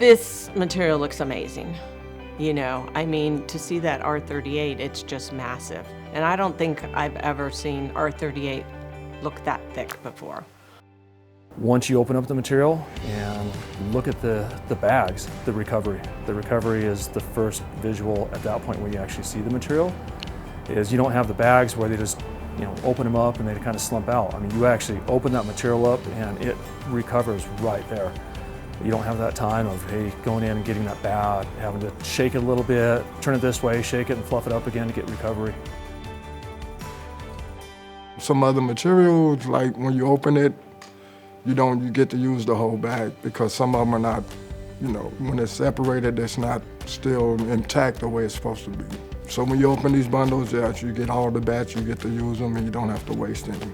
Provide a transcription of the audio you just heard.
This material looks amazing. You know, I mean, to see that R38, it's just massive. And I don't think I've ever seen R38 look that thick before. Once you open up the material and look at the bags, the recovery is the first visual at that point where you actually see the material. Is you don't have the bags where they just, you know, open them up and they kind of slump out. I mean, you actually open that material up and it recovers right there. You don't have that time of, hey, going in and getting that bat, having to shake it a little bit, turn it this way, shake it and fluff it up again to get recovery. Some other materials, like when you open it, you get to use the whole bag because some of them are not, you know, when it's separated, it's not still intact the way it's supposed to be. So when you open these bundles, yes, you get all the bats, you get to use them and you don't have to waste any.